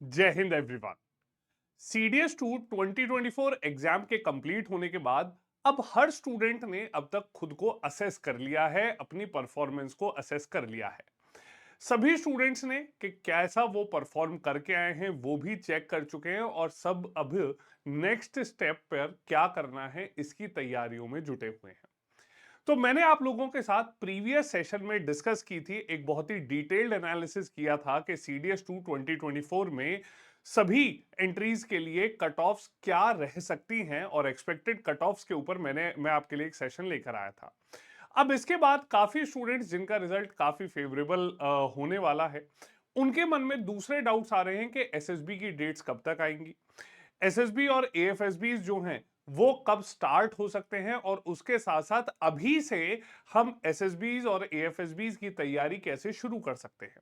जय Hind everyone. CDS 2 2024 exam के complete होने के बाद अब हर स्टूडेंट ने अब तक खुद को असेस कर लिया है, अपनी परफॉर्मेंस को असेस कर लिया है। सभी स्टूडेंट्स ने कि कैसा वो परफॉर्म करके आए हैं वो भी चेक कर चुके हैं और सब अब नेक्स्ट स्टेप पर क्या करना है इसकी तैयारियों में जुटे हुए हैं। तो मैंने आप लोगों के साथ प्रीवियस सेशन में डिस्कस की थी, एक बहुत ही डिटेल्ड एनालिसिस किया था कि सीडीएस 2 2024 में सभी एंट्रीज के लिए कट ऑफ्स क्या रह सकती हैं और एक्सपेक्टेड कट ऑफ्स के ऊपर मैं आपके लिए एक सेशन लेकर आया था। अब इसके बाद काफी स्टूडेंट्स जिनका रिजल्ट काफी फेवरेबल होने वाला है, उनके मन में दूसरे डाउट्स आ रहे हैं कि एसएसबी की डेट्स कब तक आएंगी, एसएसबी और एएफएसबी जो हैं वो कब स्टार्ट हो सकते हैं, और उसके साथ साथ अभी से हम एसएसबीज और एएफएसबीज की तैयारी कैसे शुरू कर सकते हैं।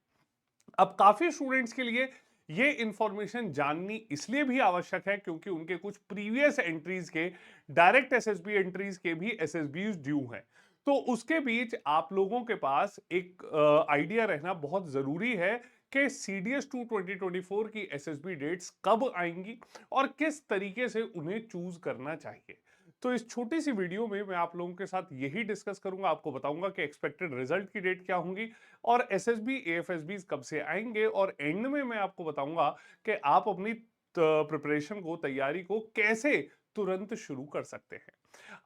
अब काफी स्टूडेंट्स के लिए ये इंफॉर्मेशन जाननी इसलिए भी आवश्यक है क्योंकि उनके कुछ प्रीवियस एंट्रीज के, डायरेक्ट एसएसबी एंट्रीज के भी एसएसबीज ड्यू हैं। तो उसके बीच आप लोगों के पास एक आइडिया रहना बहुत जरूरी है कि सीडीएस 2 2024 की एसएसबी डेट्स कब आएंगी और किस तरीके से उन्हें चूज करना चाहिए। तो इस छोटी सी वीडियो में मैं आप लोगों के साथ यही डिस्कस करूंगा, आपको बताऊंगा कि एक्सपेक्टेड रिजल्ट की डेट क्या होंगी और एसएसबी एएफएसबी कब से आएंगे, और एंड में मैं आपको बताऊंगा कि आप अपनी प्रिपरेशन को, तैयारी को कैसे तुरंत शुरू कर सकते हैं।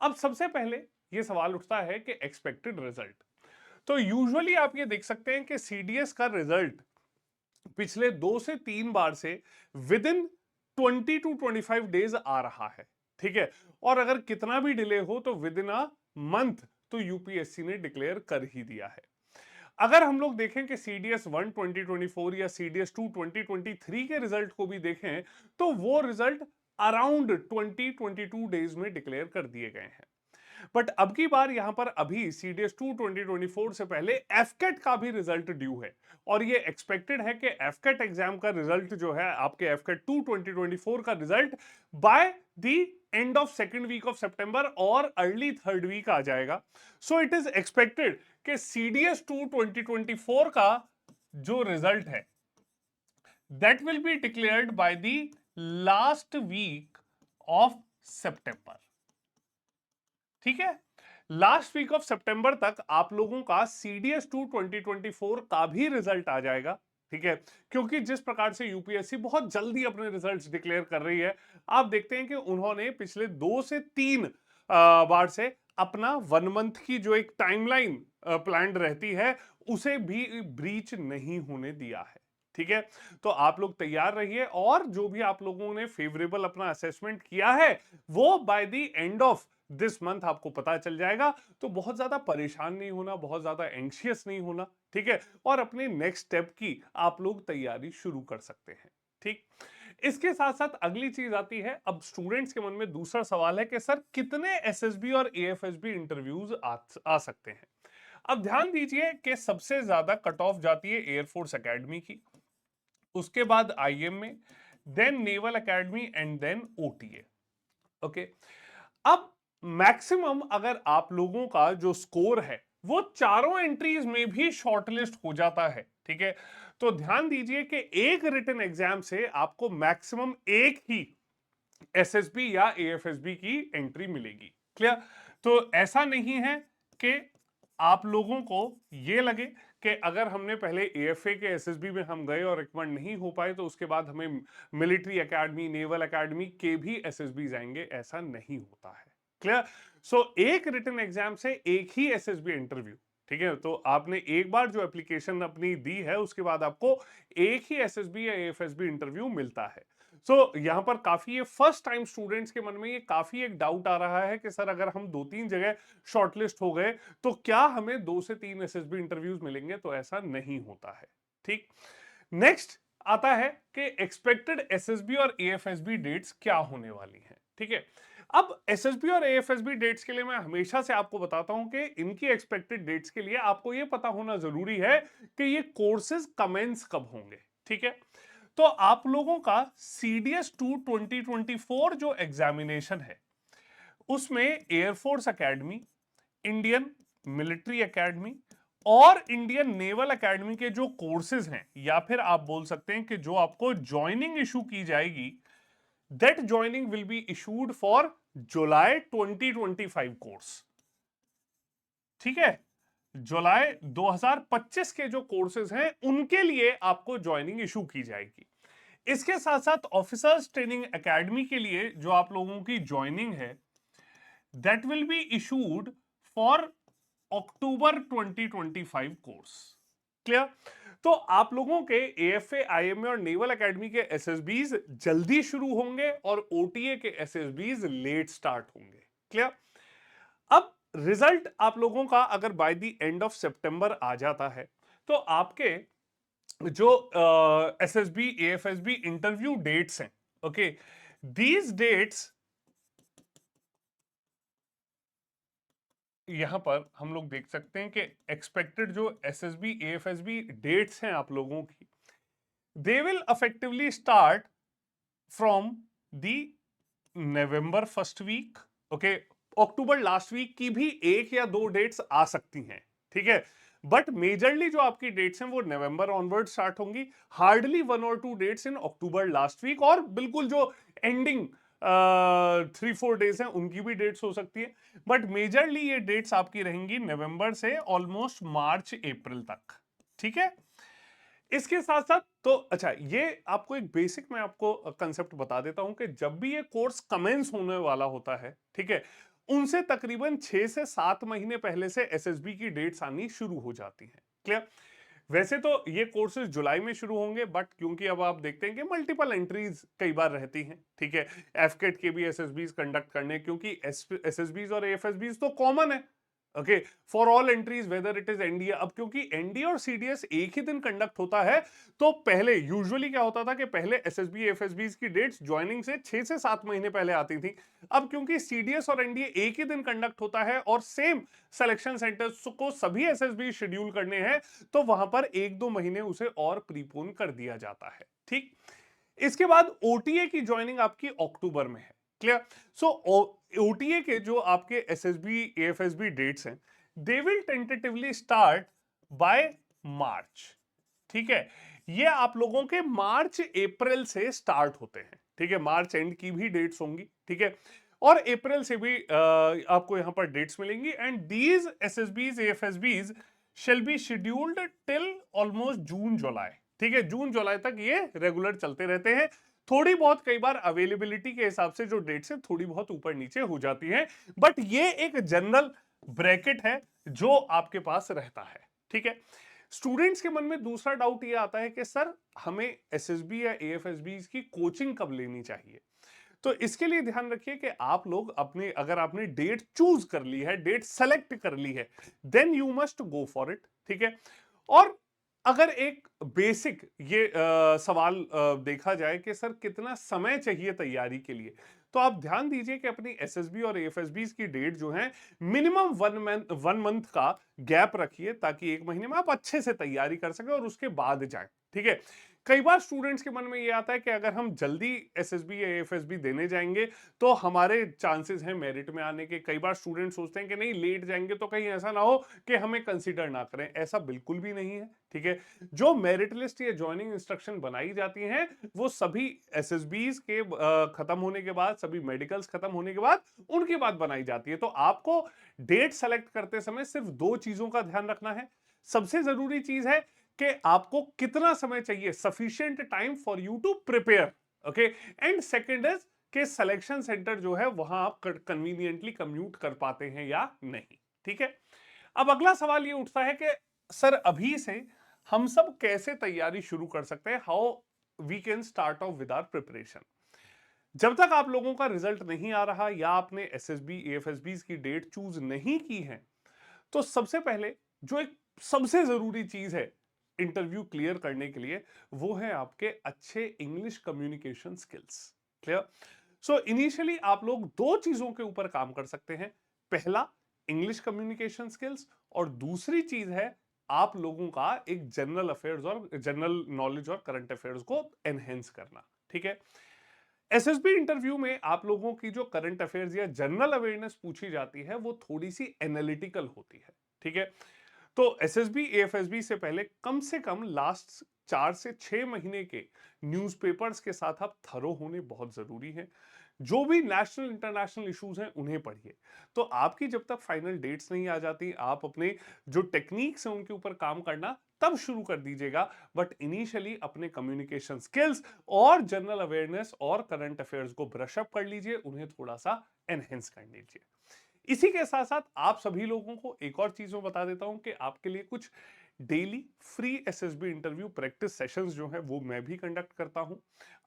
अब सबसे पहले ये सवाल उठता है कि एक्सपेक्टेड रिजल्ट। तो यूजुअली आप ये देख सकते हैं कि सीडीएस का रिजल्ट पिछले 2 से 3 बार से विद इन 20 to 25 डेज आ रहा है। ठीक है, और अगर कितना भी डिले हो तो विद इन अ मंथ तो यूपीएससी ने डिक्लेयर कर ही दिया है। अगर हम लोग देखें कि सीडीएस 1 2024 या सीडीएस 2 2023 के रिजल्ट को भी देखें तो वो रिजल्ट अराउंड 20-22 डेज में डिक्लेयर कर दिए गए हैं। बट अब की बार यहां पर अभी सीडीएस 2 2024 से पहले एफकेट का भी रिजल्ट ड्यू है, और ये एक्सपेक्टेड है कि एफकेट एग्जाम का रिजल्ट जो है, आपके एफकेट 2 2024 का result by the end of second week of September और अर्ली थर्ड वीक आ जाएगा। सो इट इज एक्सपेक्टेड कि सीडीएस 2 2024 का जो रिजल्ट है that will be declared by the last week of September. ठीक है, लास्ट वीक ऑफ सितंबर तक आप लोगों का सीडीएस 2 2024 का भी रिजल्ट आ जाएगा। ठीक है, क्योंकि जिस प्रकार से यूपीएससी बहुत जल्दी अपने रिजल्ट्स डिक्लेयर कर रही है, आप देखते हैं कि उन्होंने पिछले 2 से 3 बार से अपना 1 मंथ की जो एक टाइमलाइन प्लान रहती है उसे भी ब्रीच नहीं होने दिया है। ठीक है, तो आप लोग तैयार रहिए और जो भी आप लोगों ने फेवरेबल अपना असेसमेंट किया है वो bye the end of this month आपको पता चल जाएगा। तो बहुत ज्यादा परेशान नहीं होना, बहुत ज्यादा एंशियस नहीं होना। ठीक है, और अपने नेक्स्ट स्टेप की आप लोग तैयारी शुरू कर सकते हैं। ठीक, इसके साथ साथ अगली चीज आती है, अब स्टूडेंट्स के मन में दूसरा सवाल है कि सर कितने एसएसबी और एएफएसबी इंटरव्यूज आ सकते हैं। अब ध्यान दीजिए कि सबसे ज्यादा कट ऑफ जाती है एयरफोर्स एकेडमी की, उसके बाद आईएम में, then naval academy and then OTA. Okay, अब मैक्सिमम अगर आप लोगों का जो स्कोर है वो चारों एंट्रीज में भी शॉर्टलिस्ट हो जाता है। ठीक है, तो ध्यान दीजिए कि एक रिटन एग्जाम से आपको मैक्सिमम एक ही एसएसबी या एएफएसबी की एंट्री मिलेगी। क्लियर? तो ऐसा नहीं है कि आप लोगों को ये लगे कि अगर हमने पहले एएफए के एसएसबी में हम गए और रिकमेंड नहीं हो पाए तो उसके बाद हमें मिलिट्री एकेडमी, नेवल एकेडमी के भी एसएसबी आएंगे, ऐसा नहीं होता है। क्लियर? सो एक रिटन एग्जाम से एक ही एसएसबी इंटरव्यू। ठीक है, तो आपने एक बार जो एप्लीकेशन अपनी दी है उसके बाद आपको एक ही एसएसबी या एएफएसबी इंटरव्यू मिलता है। सो यहां पर काफी ये फर्स्ट टाइम स्टूडेंट्स के मन में ये काफी एक डाउट आ रहा है कि सर अगर हम 2-3 जगह शॉर्टलिस्ट हो गए तो क्या हमें 2 से 3 एसएसबी इंटरव्यूज मिलेंगे, तो ऐसा नहीं होता है। ठीक, नेक्स्ट आता है कि एक्सपेक्टेड एसएसबी और एएफएसबी डेट्स क्या होने वाली हैं। ठीक है, अब एसएसबी और एएफएसबी डेट्स के लिए मैं हमेशा से आपको बताता हूं कि इनकी एक्सपेक्टेड डेट्स के लिए आपको यह पता होना जरूरी है कि ये कोर्सेज कमेंस कब होंगे। ठीक है, तो आप लोगों का सीडीएस 2 2024 जो एग्जामिनेशन है उसमें air force academy, Indian military academy और इंडियन नेवल एकेडमी के जो कोर्सेज हैं, या फिर आप बोल सकते हैं कि जो आपको ज्वाइनिंग इशू की जाएगी, that joining will be issued for July 2025 course. ठीक है, जुलाई 2025 के जो कोर्सेज हैं उनके लिए आपको ज्वाइनिंग इशू की जाएगी। इसके साथ साथ ऑफिसर्स ट्रेनिंग एकेडमी के लिए जो आप लोगों की ज्वाइनिंग है, that will be issued for October 2025 course. Clear? तो आप लोगों के एएफए, आईएमए और नेवल एकेडमी के एसएसबीज जल्दी शुरू होंगे और ओटीए के एसएसबीज लेट स्टार्ट होंगे। क्लियर? अब रिजल्ट आप लोगों का अगर बाय द एंड ऑफ सितंबर आ जाता है, तो आपके जो एसएसबी एएफएसबी इंटरव्यू डेट्स हैं, ओके, दीज डेट्स यहां पर हम लोग देख सकते हैं कि एक्सपेक्टेड जो एसएसबी एएफएसबी डेट्स हैं आप लोगों की, they will effectively start from the November first week, okay, October last week की भी एक या दो डेट्स आ सकती हैं। ठीक है, बट मेजरली जो आपकी डेट्स हैं वो नवंबर ऑनवर्ड स्टार्ट होंगी, हार्डली 1 और 2 डेट्स इन अक्टूबर लास्ट वीक, और बिल्कुल जो एंडिंग 3-4 डेज हैं उनकी भी डेट्स हो सकती है, बट मेजरली ये डेट्स आपकी रहेंगी नवंबर से ऑलमोस्ट मार्च अप्रैल तक। ठीक है, इसके साथ साथ तो अच्छा, ये आपको एक बेसिक मैं आपको कंसेप्ट बता देता हूं कि जब भी ये कोर्स कमेंस होने वाला होता है, ठीक है, उनसे तकरीबन 6 से 7 महीने पहले से एसएसबी की डेट्स आनी शुरू हो जाती हैं। क्लियर? वैसे तो ये कोर्सेज जुलाई में शुरू होंगे, बट क्योंकि अब आप देखते हैं कि मल्टीपल एंट्रीज कई बार रहती हैं, ठीक है, एफकेट के भी एसएसबीज कंडक्ट करने, क्योंकि एसएसबीज और एएफएसबीज तो कॉमन है, okay, for all entries whether it is NDA. अब क्योंकि एनडीए और सीडीएस एक ही दिन कंडक्ट होता है, तो पहले यूजुअली क्या होता था कि पहले एसएसबी एफएसबी की डेट्स ज्वाइनिंग से 6 से 7 महीने पहले आती थी। अब क्योंकि सीडीएस और एनडीए एक ही दिन कंडक्ट होता है और सेम सिलेक्शन सेंटर्स को सभी एसएसबी शेड्यूल करने हैं, तो वहां पर 1-2 महीने उसे और प्रीपोन कर दिया जाता है। ठीक, इसके बाद ओटीए की ज्वाइनिंग आपकी अक्टूबर में है। क्लियर? सो ओटीए के जो आपके एसएसबी एएफएसबी डेट्स हैं, they will tentatively start by March. ठीक है, ये आप लोगों के मार्च अप्रैल से स्टार्ट होते हैं। ठीक है, मार्च एंड की भी डेट्स होंगी, ठीक है, और अप्रैल से भी आपको यहां पर डेट्स मिलेंगी, and these SSBs AFSBs shall be scheduled till almost June July. ठीक है, जून जुलाई तक ये रेगुलर चलते रहते हैं। थोड़ी बहुत कई बार अवेलेबिलिटी के हिसाब से जो डेट्स है थोड़ी बहुत ऊपर नीचे हो जाती हैं, बट ये एक जनरल ब्रैकेट है जो आपके पास रहता है। ठीक है, स्टूडेंट्स के मन में दूसरा डाउट ये आता है कि सर हमें एसएसबी या एएफएसबी की कोचिंग कब लेनी चाहिए। तो इसके लिए ध्यान रखिए कि आप लोग अपने, अगर आपने डेट चूज कर ली है, डेट सेलेक्ट कर ली है, then you must go for it. ठीक है, और अगर एक बेसिक ये सवाल देखा जाए कि सर कितना समय चाहिए तैयारी के लिए, तो आप ध्यान दीजिए कि अपनी एसएसबी और एएफएसबी की डेट जो है मिनिमम 1 मंथ का गैप रखिए, ताकि 1 महीने में आप अच्छे से तैयारी कर सके और उसके बाद जाए। ठीक है, कई बार स्टूडेंट्स के मन में ये आता है कि अगर हम जल्दी एसएसबी या एएफएसबी देने जाएंगे तो हमारे चांसेस हैं मेरिट में आने के। कई बार स्टूडेंट सोचते हैं कि नहीं, लेट जाएंगे तो कहीं ऐसा ना हो कि हमें कंसीडर ना करें। ऐसा बिल्कुल भी नहीं है। ठीक है, जो मेरिट लिस्ट या ज्वाइनिंग इंस्ट्रक्शन बनाई जाती हैं वो सभी एसएसबीज के खत्म होने के बाद, सभी मेडिकल्स खत्म होने के बाद उनके बाद बनाई जाती है। तो आपको डेट सेलेक्ट करते समय सिर्फ 2 चीजों का ध्यान रखना है। सबसे जरूरी चीज है कि आपको कितना समय चाहिए, sufficient time for you to prepare, okay, and second is कि सिलेक्शन सेंटर जो है वहां आप कन्वीनियंटली कम्यूट कर पाते हैं या नहीं। ठीक है, अब अगला सवाल ये उठता है कि सर अभी से हम सब कैसे तैयारी शुरू कर सकते हैं, how we can start off with our preparation. जब तक आप लोगों का रिजल्ट नहीं आ रहा या आपने एसएसबी एएफएसबी की डेट चूज नहीं की है, तो सबसे पहले जो एक सबसे जरूरी चीज है इंटरव्यू क्लियर करने के लिए, वो है आपके अच्छे English communication skills. Clear? So initially आप लोग 2 चीजों के ऊपर काम कर सकते हैं। पहला, इंग्लिश कम्युनिकेशन स्किल्स, और दूसरी चीज है आप लोगों का एक जनरल अफेयर्स और जनरल नॉलेज और करंट अफेयर्स को एनहेंस करना। ठीक है, एसएसबी इंटरव्यू में आप लोगों की जो करंट अफेयर्स या जनरल अवेयरनेस पूछी जाती है वो थोड़ी सी एनालिटिकल होती है। ठीक है, तो एसएसबी एएफएसबी से पहले कम से कम लास्ट 4 से 6 महीने के न्यूज़पेपर्स के साथ आप थरो होने बहुत जरूरी है। जो भी नेशनल इंटरनेशनल इश्यूज हैं उन्हें पढ़िए। तो आपकी जब तक फाइनल डेट्स नहीं आ जाती, आप अपने जो टेक्निक्स हैं उनके ऊपर काम करना तब शुरू कर दीजिएगा। बट इनिशियली अपने कम्युनिकेशन स्किल्स और जनरल अवेयरनेस और करंट अफेयर्स को ब्रश अप कर लीजिए, उन्हें थोड़ा सा एनहेंस कर लीजिए। इसी के साथ साथ आप सभी लोगों को एक और चीज मैं बता देता हूं कि आपके लिए कुछ daily free SSB interview practice sessions जो है वो मैं भी कंडक्ट करता हूं,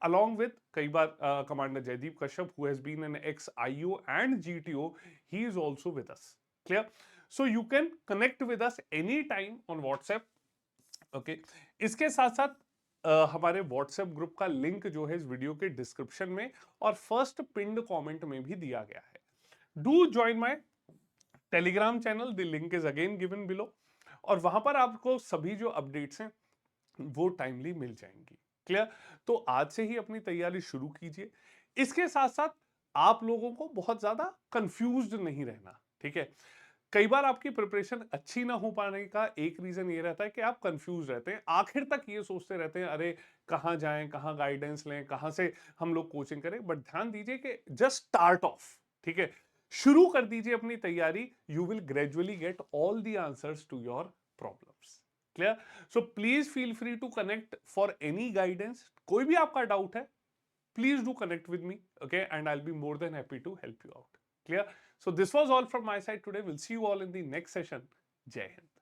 along with कई बार commander Jaideep Kashyap, who has been an ex IO and GTO, he is also with us. Clear? So you can connect with us anytime on WhatsApp. Okay इसके साथ साथ हमारे व्हाट्सएप ग्रुप का लिंक जो है इस वीडियो के डिस्क्रिप्शन में और फर्स्ट पिंड कमेंट में भी दिया गया है। Do join my Telegram channel, the link is again given below, और वहां पर आपको सभी जो अपडेट्स हैं वो टाइमली मिल जाएंगी। क्लियर? तो आज से ही अपनी तैयारी शुरू कीजिए। इसके साथ साथ आप लोगों को बहुत ज्यादा कंफ्यूज्ड नहीं रहना, ठीक है? कई बार आपकी प्रिपरेशन अच्छी ना हो पाने का एक रीजन ये रहता है कि आप कंफ्यूज रहते हैं, आखिर तक ये सोचते रहते हैं अरे कहां जाएं, कहां गाइडेंस लें, कहां से हम लोग कोचिंग करें। बट ध्यान दीजिए कि जस्ट स्टार्ट ऑफ, ठीक है? शुरू कर दीजिए अपनी तैयारी। You will gradually get all the answers to your problems. Clear? So please feel free to connect for any guidance. कोई भी आपका डाउट है, please do connect with me, okay, and I'll be more than happy to help you out. Clear? So this was all from my side today. We'll see you all in the next session. Jai Hind.